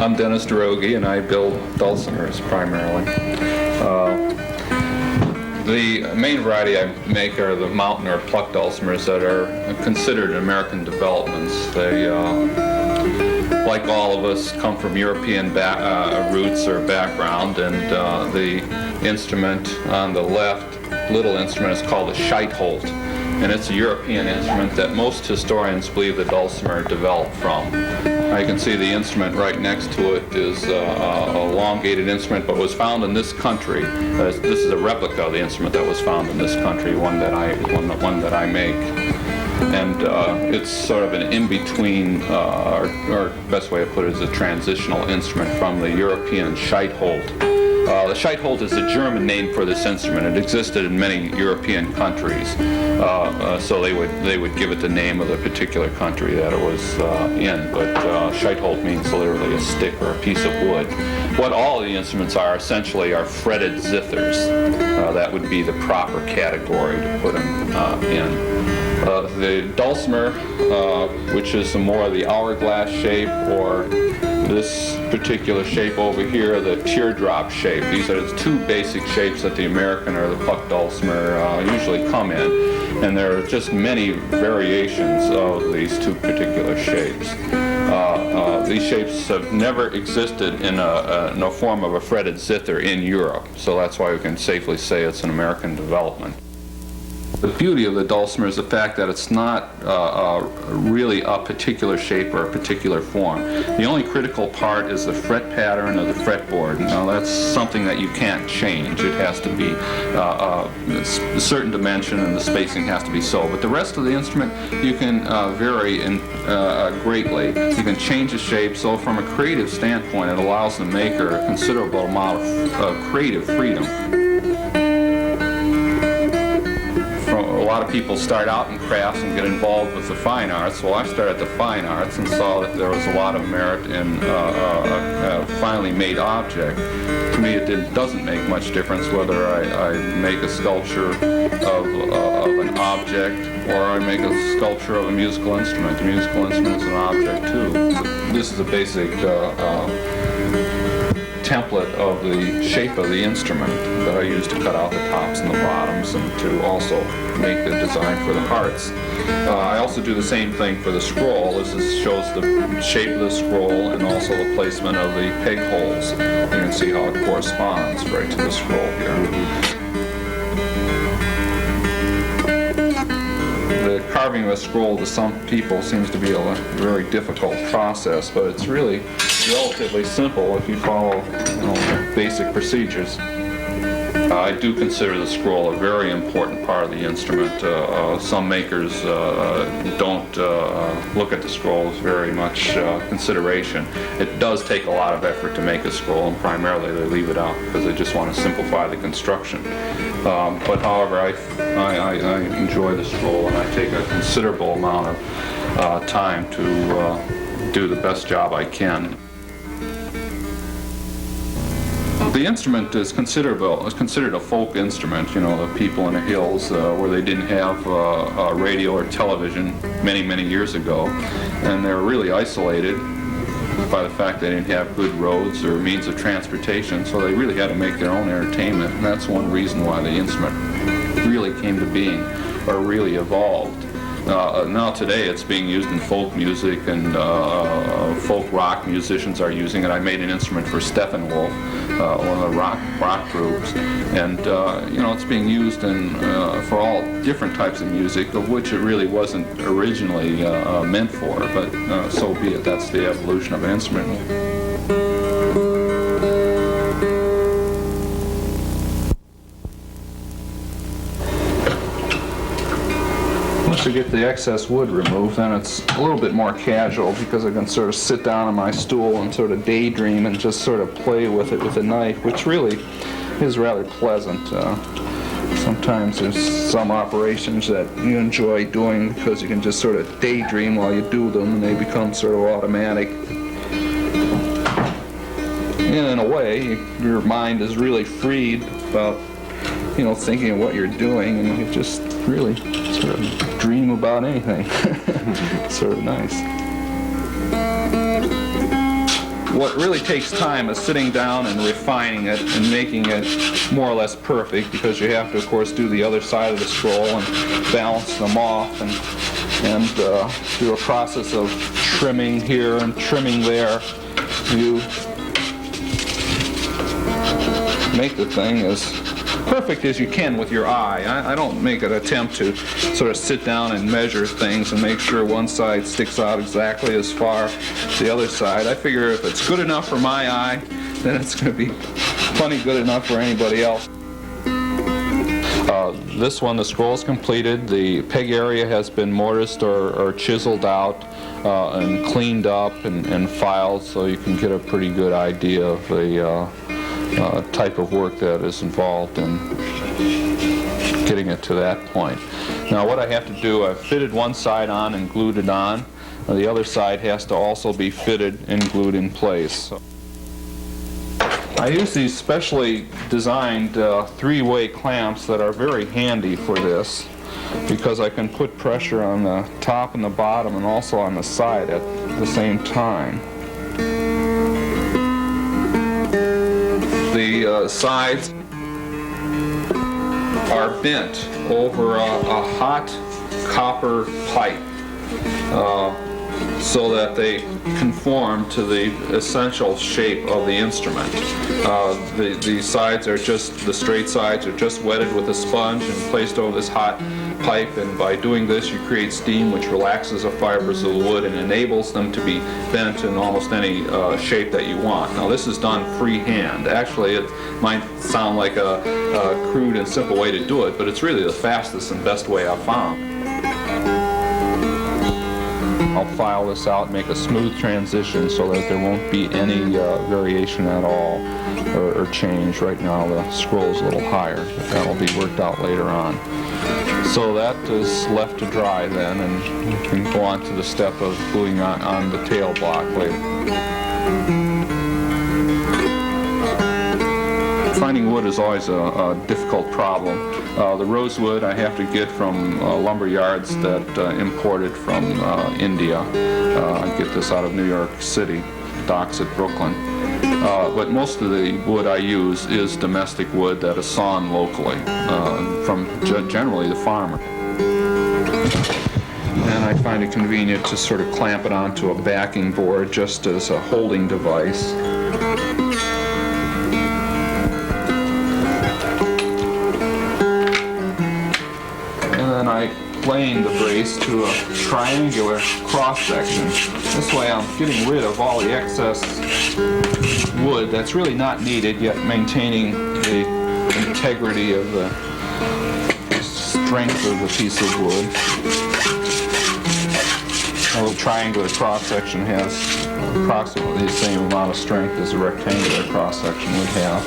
I'm Dennis Dorogi, and I build dulcimers primarily. The main variety I make are the mountain or plucked dulcimers that are considered American developments. They, like all of us, come from European roots or background, and the instrument on the left, little instrument, is called a scheitholt, and it's a European instrument that most historians believe the dulcimer developed from. You can see the instrument right next to it is an elongated instrument, but was found in this country. This is a replica of the instrument that was found in this country, one that I make. And it's sort of an in-between, or best way to put it is a transitional instrument from the European scheitholt. The scheitholt is the German name for this instrument. It existed in many European countries, so they would give it the name of the particular country that it was in. But scheitholt means literally a stick or a piece of wood. What all of the instruments are essentially are fretted zithers. That would be the proper category to put them in. The dulcimer, which is more of the hourglass shape, or this particular shape over here, the teardrop shape. These are the two basic shapes that the American or the plucked dulcimer usually come in, and there are just many variations of these two particular shapes. These shapes have never existed in a form of a fretted zither in Europe, so that's why we can safely say it's an American development. The beauty of the dulcimer is the fact that it's not really a particular shape or a particular form. The only critical part is the fret pattern of the fretboard. Now that's something that you can't change. It has to be a certain dimension, and the spacing has to be so. But the rest of the instrument you can vary greatly. You can change the shape, so from a creative standpoint it allows the maker a considerable amount of creative freedom. A lot of people start out in crafts and get involved with the fine arts. Well, I started at the fine arts and saw that there was a lot of merit in a finely made object. To me, it doesn't make much difference whether I make a sculpture of an object or I make a sculpture of a musical instrument. The musical instrument is an object too. This is a basic template of the shape of the instrument that I use to cut out the tops and the bottoms and to also make the design for the hearts. I also do the same thing for the scroll. This shows the shape of the scroll and also the placement of the peg holes. You can see how it corresponds right to the scroll here. The carving of a scroll to some people seems to be a very difficult process, but it's really relatively simple if you follow basic procedures. I do consider the scroll a very important part of the instrument. Some makers don't look at the scroll as very much consideration. It does take a lot of effort to make a scroll, and primarily they leave it out because they just want to simplify the construction. But however, I enjoy the scroll, and I take a considerable amount of time to do the best job I can. The instrument is considered a folk instrument. You know, the people in the hills where they didn't have radio or television many years ago, and they're really isolated by the fact they didn't have good roads or means of transportation, so they really had to make their own entertainment, and that's one reason why the instrument really came to being or really evolved. Now today it's being used in folk music, and folk rock musicians are using it. I made an instrument for Steppenwolf, one of the rock groups, and it's being used for all different types of music, of which it really wasn't originally meant for, but so be it. That's the evolution of an instrument. To get the excess wood removed, then it's a little bit more casual because I can sort of sit down on my stool and sort of daydream and just sort of play with it with a knife, which really is rather pleasant. Sometimes there's some operations that you enjoy doing because you can just sort of daydream while you do them, and they become sort of automatic. And in a way, your mind is really freed about thinking of what you're doing, and you just really sort of dream about anything. Sort of nice. what really takes time is sitting down and refining it and making it more or less perfect, because you have to, of course, do the other side of the scroll and balance them off and do a process of trimming here and trimming there. You make the thing as perfect as you can with your eye. I don't make an attempt to sort of sit down and measure things and make sure one side sticks out exactly as far as the other side. I figure if it's good enough for my eye, then it's going to be plenty good enough for anybody else. This one, the scroll is completed. The peg area has been mortised or chiseled out and cleaned up and filed, so you can get a pretty good idea of the type of work that is involved in getting it to that point. Now what I have to do, I've fitted one side on and glued it on. The other side has to also be fitted and glued in place. I use these specially designed three-way clamps that are very handy for this, because I can put pressure on the top and the bottom and also on the side at the same time. The sides are bent over a hot copper pipe so that they conform to the essential shape of the instrument. The sides are just, the straight sides are just wetted with a sponge and placed over this hot pipe, and by doing this you create steam which relaxes the fibers of the wood and enables them to be bent in almost any shape that you want. Now this is done freehand. Actually it might sound like a crude and simple way to do it, but it's really the fastest and best way I've found. I'll file this out, make a smooth transition so that there won't be any variation at all or change. Right now the scroll's a little higher, but that'll be worked out later on. So that is left to dry then, and you can go on to the step of gluing on the tail block later. Finding wood is always a difficult problem. The rosewood I have to get from lumber yards that imported from India. I get this out of New York City, docks at Brooklyn. But most of the wood I use is domestic wood that is sawn locally from generally the farmer. And I find it convenient to sort of clamp it onto a backing board just as a holding device. And I plane the brace to a triangular cross-section. This way I'm getting rid of all the excess wood that's really not needed, yet maintaining the integrity of the strength of the piece of wood. A little triangular cross-section has approximately the same amount of strength as a rectangular cross-section would have,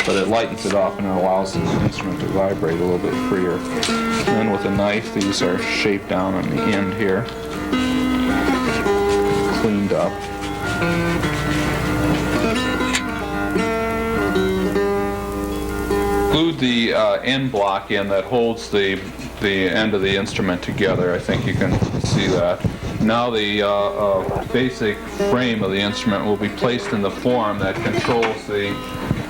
but it lightens it up and it allows the instrument to vibrate a little bit freer. And then with a knife, these are shaped down on the end here, cleaned up. Glued the end block in that holds the end of the instrument together. I think you can see that. Now the basic frame of the instrument will be placed in the form that controls the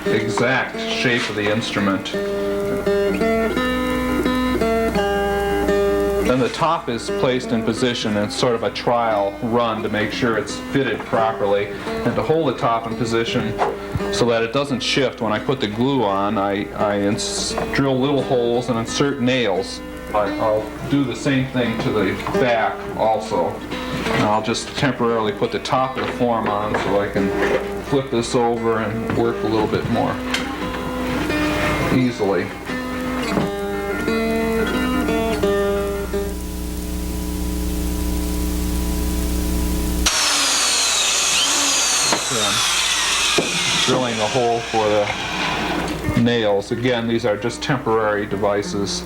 exact shape of the instrument. Then the top is placed in position, and it's sort of a trial run to make sure it's fitted properly. And to hold the top in position so that it doesn't shift, when I put the glue on, I drill little holes and insert nails. I'll do the same thing to the back also. And I'll just temporarily put the top of the form on so I can flip this over and work a little bit more easily. Drilling a hole for the nails. Again, these are just temporary devices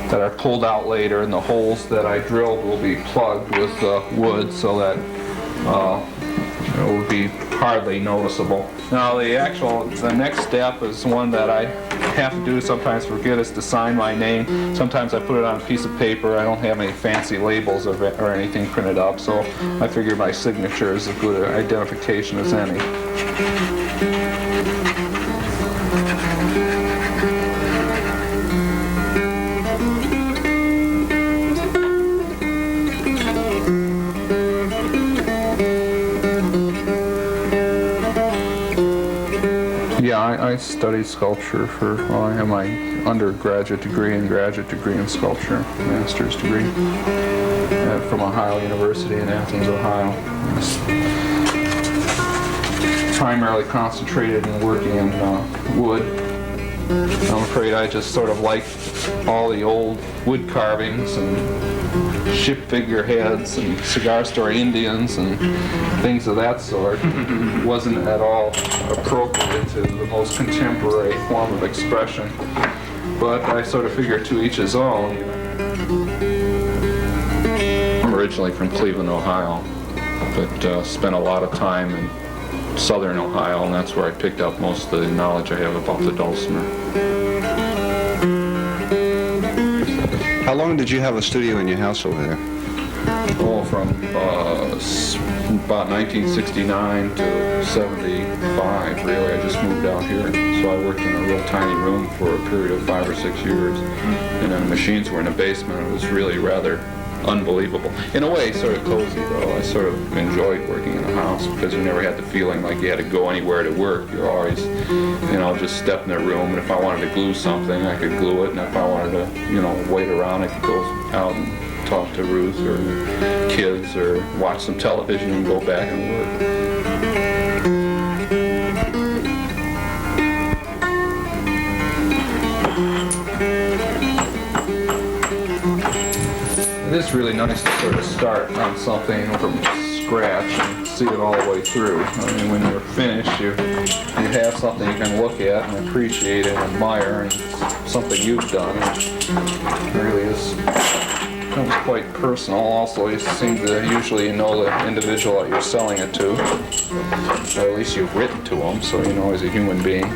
that are pulled out later, and the holes that I drilled will be plugged with wood so that it will be hardly noticeable. Now the next step is one that I have to do, sometimes forget, is to sign my name. Sometimes I put it on a piece of paper. I don't have any fancy labels or anything printed up, so I figure my signature is as good an identification as any. I studied sculpture well, I have my undergraduate degree and graduate degree in sculpture, master's degree from Ohio University in Athens, Ohio. Primarily concentrated in working in wood. I'm afraid I just sort of like all the old wood carvings and ship figureheads and cigar store Indians and things of that sort. Wasn't at all appropriate to the most contemporary form of expression. But I sort of figure to each his own. I'm originally from Cleveland, Ohio, but spent a lot of time in southern Ohio, and that's where I picked up most of the knowledge I have about the Dulcimer. How long did you have a studio in your house over there? Oh, from about 1969 to 75, really. I just moved out here. So I worked in a real tiny room for a period of 5 or 6 years. And then the machines were in the basement. It was really rather unbelievable. In a way, sort of cozy, though. I sort of enjoyed working in a house because you never had the feeling like you had to go anywhere to work. You're always, just step in a room, and if I wanted to glue something, I could glue it, and if I wanted to, wait around, I could go out and talk to Ruth or kids or watch some television and go back and work. It is really nice to sort of start on something from scratch and see it all the way through. I mean, when you're finished, you have something you can look at and appreciate and admire, and something you've done. It really becomes quite personal. Also, you seem to usually know the individual that you're selling it to, or at least you've written to them, so you know he's a human being.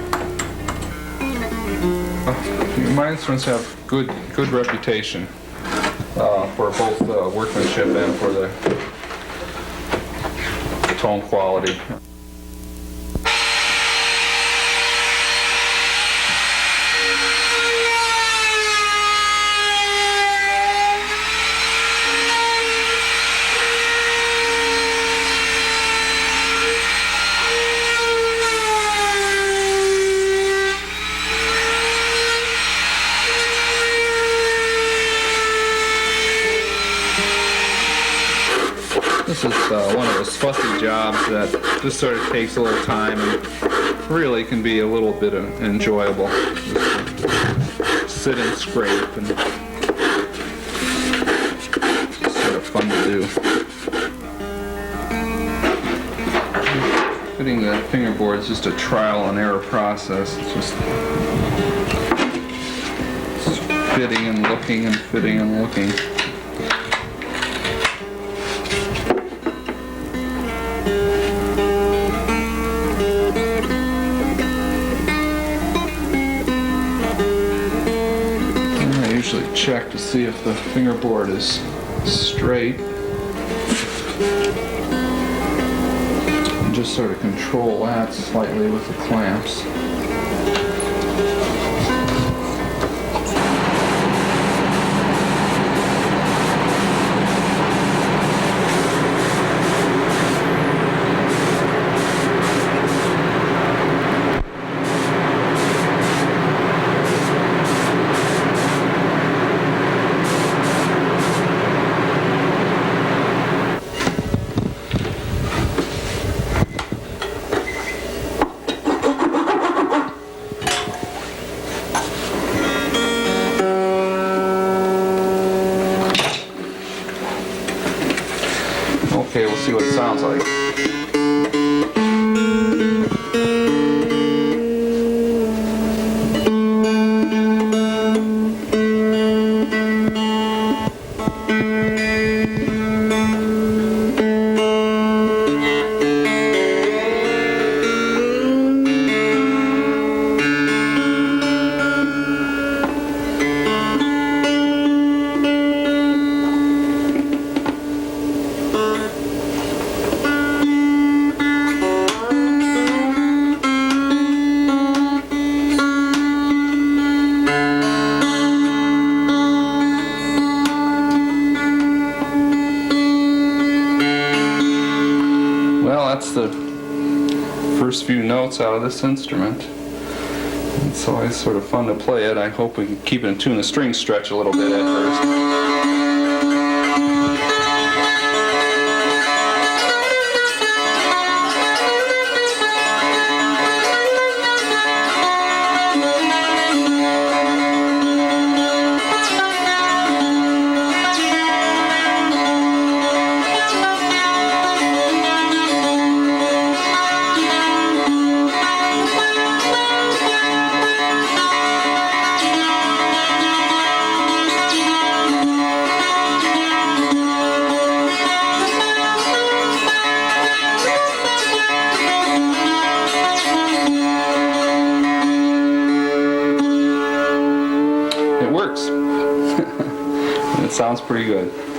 My instruments have good reputation. For both workmanship and for the tone quality. This is one of those fussy jobs that just sort of takes a little time and really can be a little bit enjoyable. Just sit and scrape, and it's sort of fun to do. Fitting the fingerboard is just a trial and error process. It's just fitting and looking and fitting and looking. Check to see if the fingerboard is straight. And just sort of control that slightly with the clamps. Okay, we'll see what it sounds like. first few notes out of this instrument. It's always sort of fun to play it. I hope we can keep it in tune. The strings stretch a little bit at first. It works. It sounds pretty good.